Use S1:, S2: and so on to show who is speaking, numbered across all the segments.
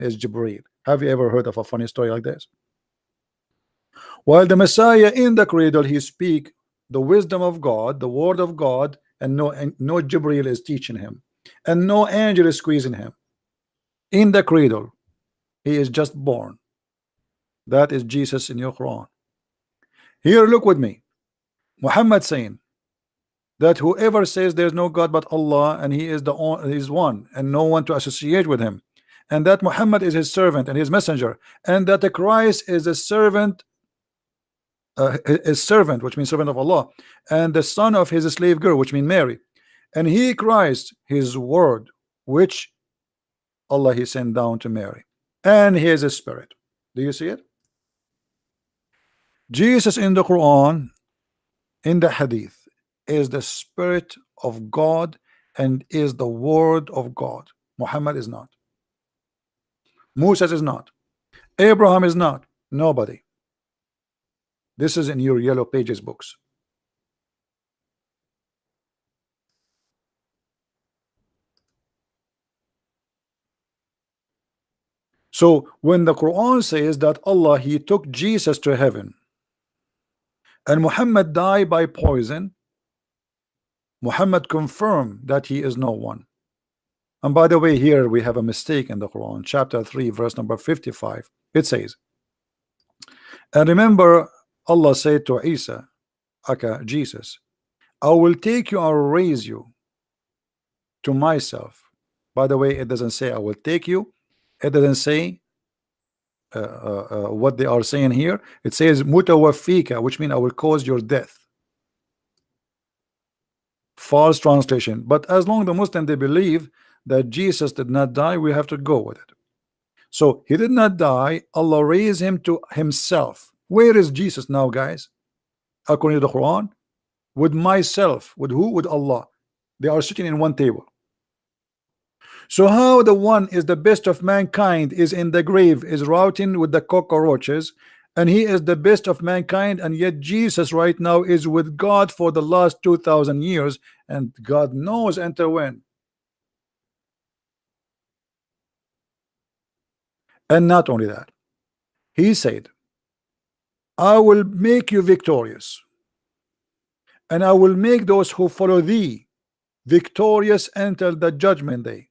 S1: is Jibreel. Have you ever heard of a funny story like this? While the Messiah in the cradle, he speak the wisdom of God, the word of God, and no Jibreel is teaching him, and no angel is squeezing him. In the cradle, he is just born. That is Jesus in your Quran. Here, look with me. Muhammad saying that whoever says there is no God but Allah, and he is one, and no one to associate with him, and that Muhammad is his servant and his messenger, and that the Christ is a servant, which means servant of Allah, and the son of his slave girl, which means Mary, and he Christ his word, which Allah he sent down to Mary, and he is a spirit. Do you see it? Jesus in the Quran, in the Hadith, is the spirit of God and is the word of God. Muhammad is not. Moses is not. Abraham is not. Nobody. This is in your yellow pages books. So when the Quran says that Allah he took Jesus to heaven and Muhammad died by poison, Muhammad confirmed that he is no one. And by the way, here we have a mistake in the Quran, chapter 3, verse number 55. It says, and remember, Allah said to Isa, okay, Jesus, I will take you and raise you to myself. By the way, it doesn't say I will take you. It doesn't say what they are saying here. It says mutawafika, which means I will cause your death. False translation. But as long as the Muslim they believe that Jesus did not die, we have to go with it. So he did not die. Allah raised him to himself. Where is Jesus now, guys? According to the Quran, with myself. With who? With Allah. They are sitting in one table. So how the one is the best of mankind is in the grave, is rotting with the cockroaches, and he is the best of mankind, and yet Jesus right now is with God for the last 2,000 years, and God knows until when. And not only that, he said, I will make you victorious, and I will make those who follow thee victorious until the judgment day.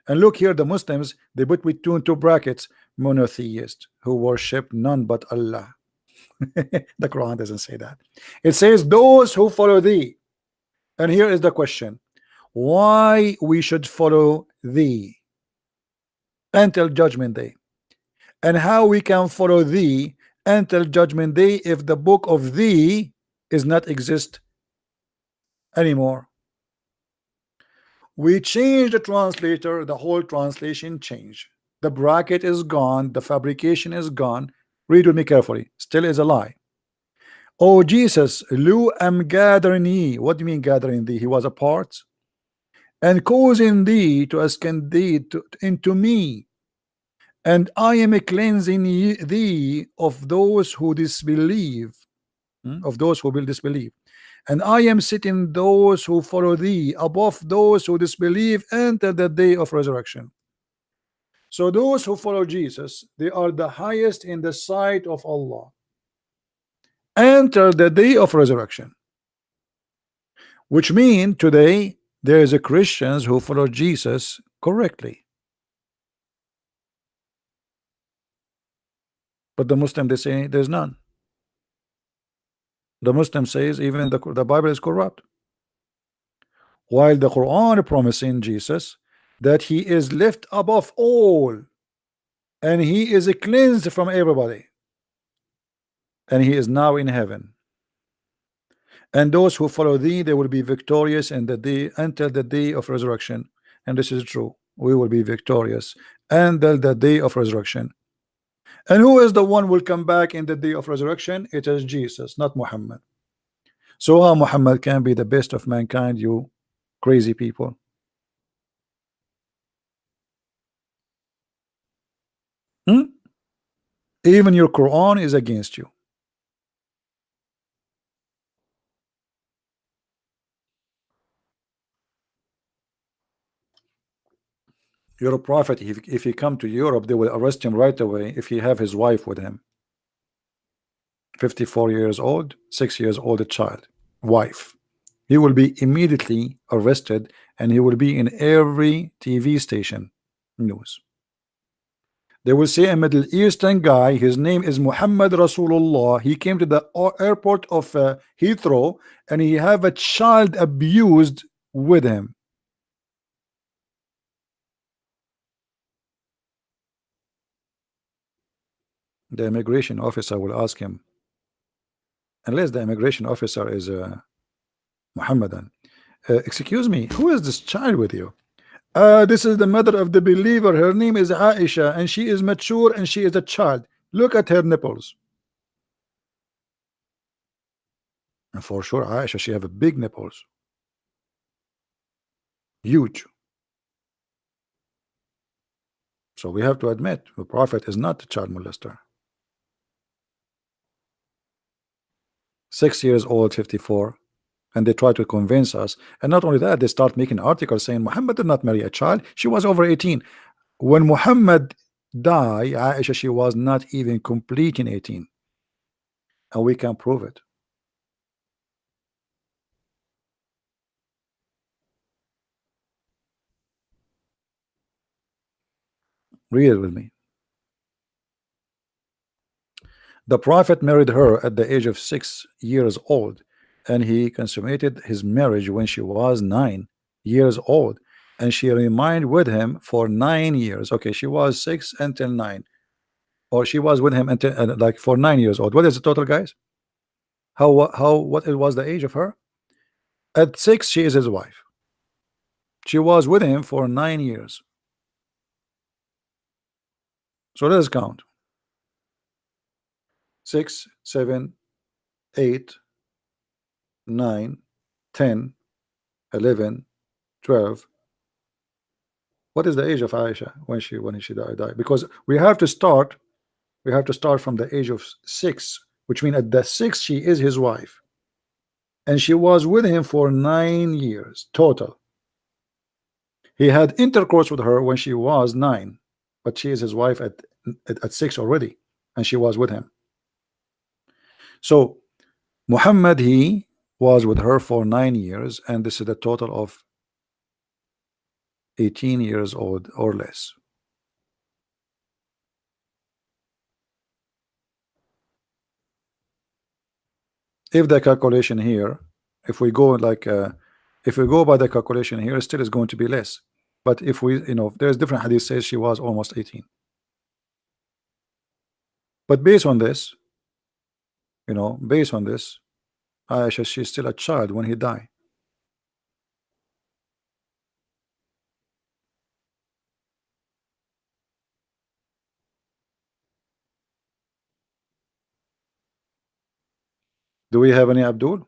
S1: And look here, the Muslims, they put between two brackets, monotheist, who worship none but Allah. The Quran doesn't say that. It says those who follow thee. And here is the question, why we should follow thee until judgment day, and how we can follow thee until judgment day if the book of thee is not exist anymore. We change the translator, the whole translation change. The bracket is gone, the fabrication is gone. Read with me carefully. Still is a lie. Oh Jesus, Lu am gathering thee. What do you mean gathering thee? He was a part. And causing thee to ascend thee into me. And I am cleansing thee of those who disbelieve. Of those who will disbelieve. And I am setting those who follow thee above those who disbelieve until the day of resurrection. So those who follow Jesus, they are the highest in the sight of Allah until the day of resurrection. Which means today there is a Christians who follow Jesus correctly. But the Muslim they say there's none. The Muslim says even the Bible is corrupt. While the Quran promising Jesus that he is left above all and he is cleansed from everybody and he is now in heaven, and those who follow thee they will be victorious in the day until the day of resurrection. And this is true, we will be victorious until the day of resurrection. And who is the one will come back in the day of resurrection? It is Jesus, not Muhammad. So how Muhammad can be the best of mankind, you crazy people? Even your Quran is against you. Your prophet, if he come to Europe, they will arrest him right away if he have his wife with him. 54 years old, 6 years old child, wife. He will be immediately arrested and he will be in every TV station news. They will say a Middle Eastern guy, his name is Muhammad Rasulullah. He came to the airport of Heathrow and he have a child abused with him. The immigration officer will ask him, unless the immigration officer is Muhammadan, excuse me, who is this child with you? This is the mother of the believer. Her name is Aisha and she is mature and she is a child. Look at her nipples. And for sure Aisha, she have a big nipples, huge. So we have to admit the prophet is not a child molester. 6 years old, 54, and they try to convince us. And not only that, they start making articles saying Muhammad did not marry a child, she was over 18. When Muhammad died, Aisha, she was not even completing 18, and we can prove it. Read it with me. The prophet married her at the age of 6 years old, and he consummated his marriage when she was 9 years old, and she remained with him for 9 years. Okay, she was 6 until 9, or she was with him until like for 9 years old. What is the total, guys? What it was the age of her? At 6, she is his wife. She was with him for 9 years. So let's count. 6, 7, 8, 9, 10, 11, 12. What is the age of Aisha when she died? Because we have to start from the age of 6, which means at the 6 she is his wife, and she was with him for 9 years total. He had intercourse with her when she was 9, but she is his wife at 6 already, and she was with him. So Muhammad, he was with her for 9 years, and this is a total of 18 years old or less. If the calculation here, if we go like if we go by the calculation here, still is going to be less. But if we, there's different hadith says she was almost 18. But based on this, Aisha, she's still a child when he died. Do we have any Abdul?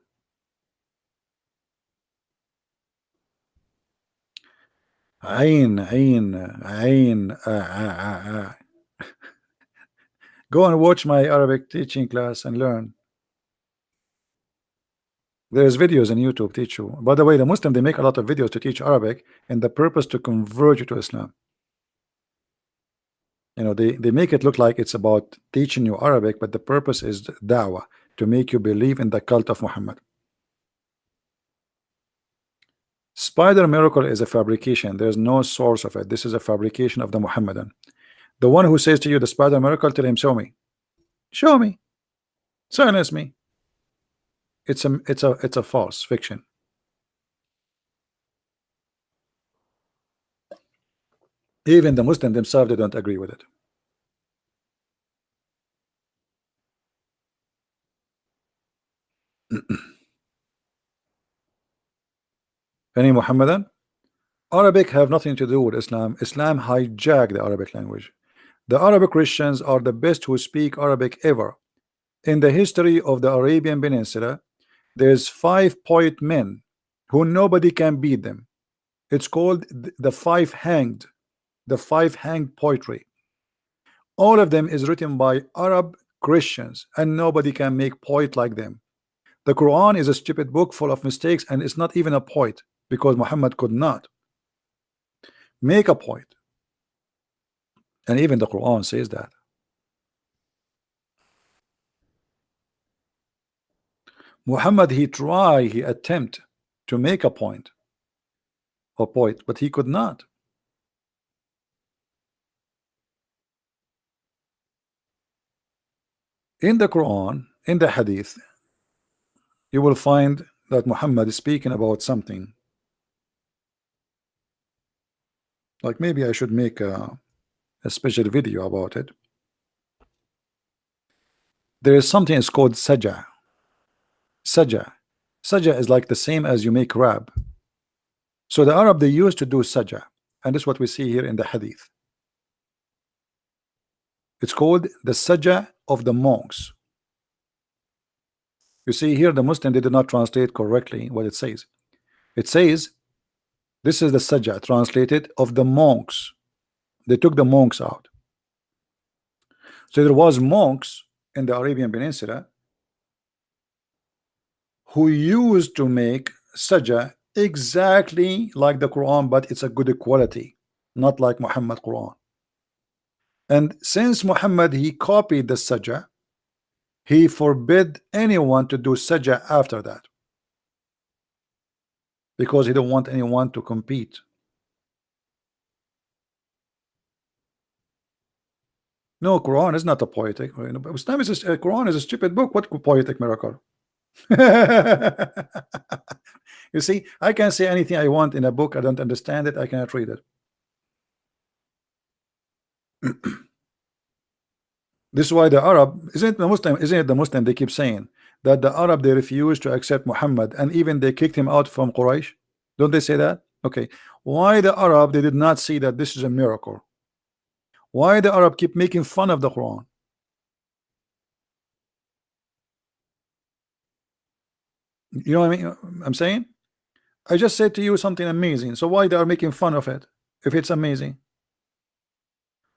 S1: Ain. Go and watch my Arabic teaching class and learn. There's videos on YouTube teach you. By the way, the Muslim, they make a lot of videos to teach Arabic, and the purpose to convert you to Islam. They make it look like it's about teaching you Arabic, but the purpose is da'wah, to make you believe in the cult of Muhammad. Spider miracle is a fabrication. There's no source of it. This is a fabrication of the Muhammadan. The one who says to you the spider miracle, tell him, show me. Show me. Silence me. It's a false fiction. Even the Muslims themselves, they don't agree with it. Any Muhammadan? Arabic have nothing to do with Islam. Islam hijacked the Arabic language. The Arabic Christians are the best who speak Arabic ever. In the history of the Arabian Peninsula, there's 5 poet men who nobody can beat them. It's called the 5 hanged poetry. All of them is written by Arab Christians, and nobody can make poet like them. The Quran is a stupid book full of mistakes, and it's not even a poet, because Muhammad could not make a poet. And even the Quran says that. Muhammad, he attempt to make a point or point, but he could not. In the Quran, in the Hadith, you will find that Muhammad is speaking about something. Like maybe I should make a special video about it. There is something it's called Sajah. Sajah. Sajah is like the same as you make rab. So the Arab, they used to do Sajah, and this is what we see here in the Hadith. It's called the Sajah of the monks. You see here the Muslim, they did not translate correctly what it says. It says this is the Sajah translated of the monks. They took the monks out. So there was monks in the Arabian Peninsula who used to make Sajah exactly like the Quran, but it's a good quality, not like Muhammad Quran. And since Muhammad, he copied the Sajah, he forbid anyone to do Sajah after that, because he don't want anyone to compete. No, Quran is not a poetic. Islam is Quran is a stupid book. What poetic miracle? You see, I can say anything I want in a book. I don't understand it. I cannot read it. This is why the Arab, isn't it the Muslim, they keep saying that the Arab, they refuse to accept Muhammad, and even they kicked him out from Quraysh. Don't they say that? Okay, why the Arab, they did not see that this is a miracle? Why the Arab keep making fun of the Quran? You know what I mean? I'm saying, I just said to you something amazing, so why they are making fun of it if it's amazing?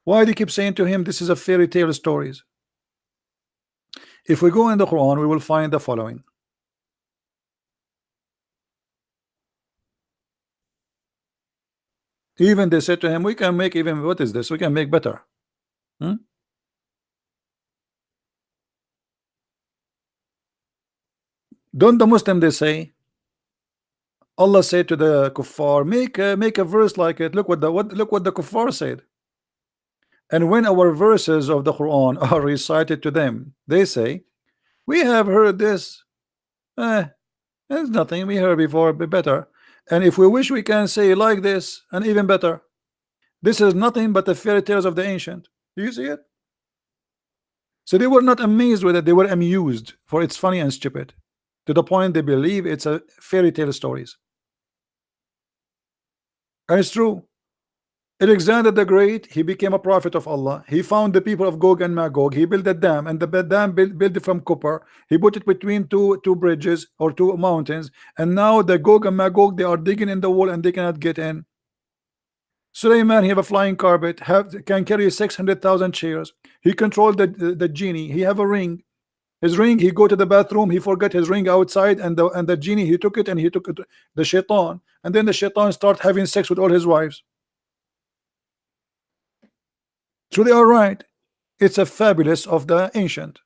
S1: Why they keep saying to him this is a fairy tale stories? If we go in the Quran, we will find the following. Even they said to him, we can make even, what is this? We can make better. Don't the Muslim, they say, Allah said to the kuffar, make a verse like it. Look what the kuffar said. And when our verses of the Quran are recited to them, they say, we have heard this. There's nothing we heard before, but better. And if we wish, we can say like this and even better. This is nothing but the fairy tales of the ancient. Do you see it? So they were not amazed with it, they were amused, for it's funny and stupid, to the point they believe it's a fairy tale stories. And it's true. Alexander the Great, he became a prophet of Allah. He found the people of Gog and Magog. He built a dam, and the dam built it from copper. He put it between two bridges or two mountains, and now the Gog and Magog, they are digging in the wall and they cannot get in. Suleiman, he have a flying carpet, can carry 600,000 chairs. He controlled the genie. He have a ring. His ring, he go to the bathroom, he forgot his ring outside, and the genie, he took it, and he took it, the shaitan, and then the shaitan start having sex with all his wives. So they are right. It's a fabulous of the ancient.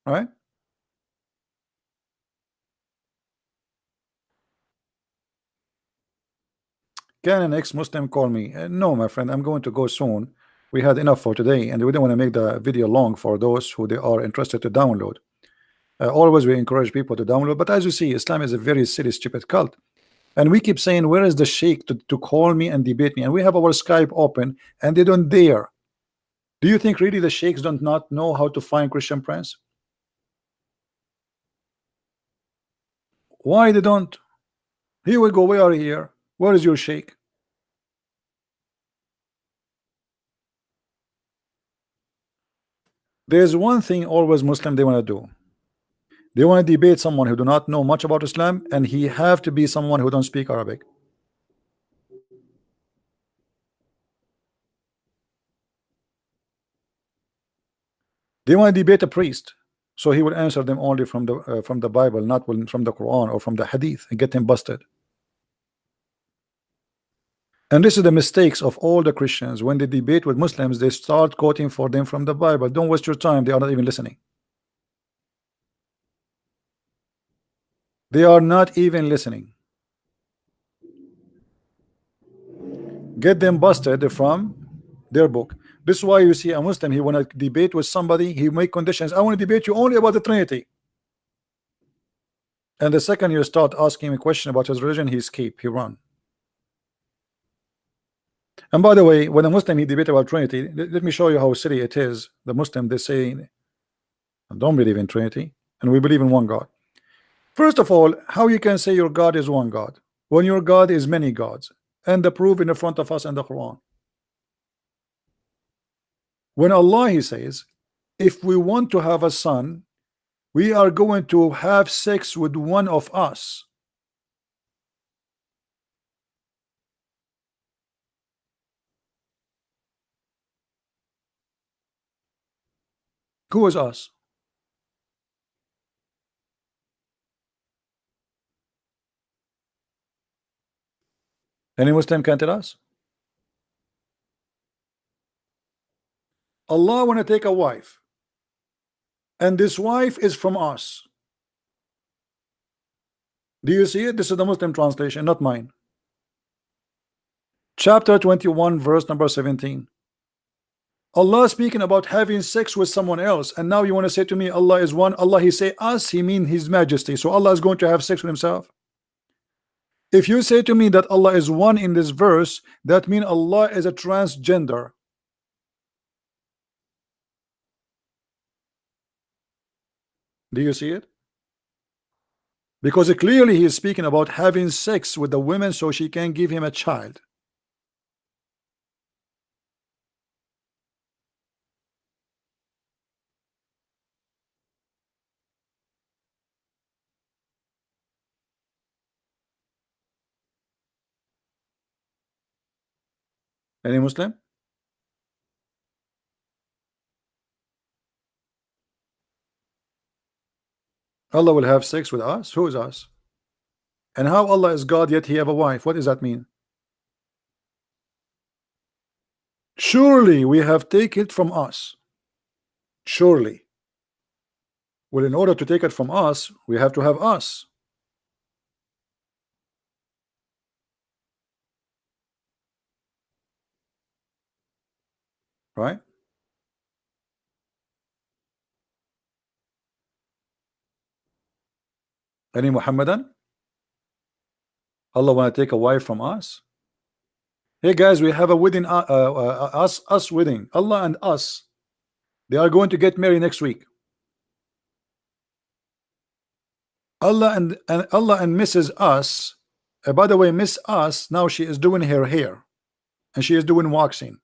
S1: Right? Can an ex-Muslim call me? No, my friend, I'm going to go soon. We had enough for today, and we don't want to make the video long for those who they are interested to download. Always we encourage people to download, but as you see, Islam is a very silly, stupid cult. And we keep saying, where is the sheikh to call me and debate me? And we have our Skype open, and they don't dare. Do you think really the sheikhs don't not know how to find Christian Prince? Why they don't? Here we go. We are here. Where is your sheikh? There's one thing always Muslim they want to do. They want to debate someone who do not know much about Islam, and he have to be someone who don't speak Arabic. They want to debate a priest, so he will answer them only from the Bible, not from the Quran or from the Hadith, and get him busted. And this is the mistakes of all the Christians. When they debate with Muslims, they start quoting for them from the Bible. Don't waste your time. They are not even listening. They are not even listening. Get them busted from their book. This is why you see a Muslim, he want to debate with somebody, he make conditions. I want to debate you only about the Trinity. And the second you start asking him a question about his religion, he escape, he run. And by the way, when a Muslim he debate about Trinity, let me show you how silly it is. The Muslim, they say, don't believe in Trinity, and we believe in one God. First of all, how you can say your God is one God when your God is many gods? And the proof in the front of us in the Quran. When Allah he says, if we want to have a son, we are going to have sex with one of us. Who is us? Any Muslim can tell us? Allah want to take a wife, and this wife is from us. Do you see it? This is the Muslim translation, not mine. Chapter 21, verse number 17. Allah speaking about having sex with someone else, and now you want to say to me Allah is one. Allah, he say us, he mean his majesty. So Allah is going to have sex with himself. If you say to me that Allah is one in this verse, that means Allah is a transgender. Do you see it? Because clearly he is speaking about having sex with the woman so she can give him a child. Any Muslim? Allah will have sex with us? Who is us? And how Allah is God yet he have a wife? What does that mean? Surely we have taken it from us. Surely. Well, in order to take it from us, we have to have us. Right? Any Muhammadan? Allah want to take a wife from us? Hey guys, we have a wedding, us wedding. Allah and us. They are going to get married next week. Allah and Allah and Mrs. Us. By the way, Miss Us now she is doing her hair, and she is doing waxing.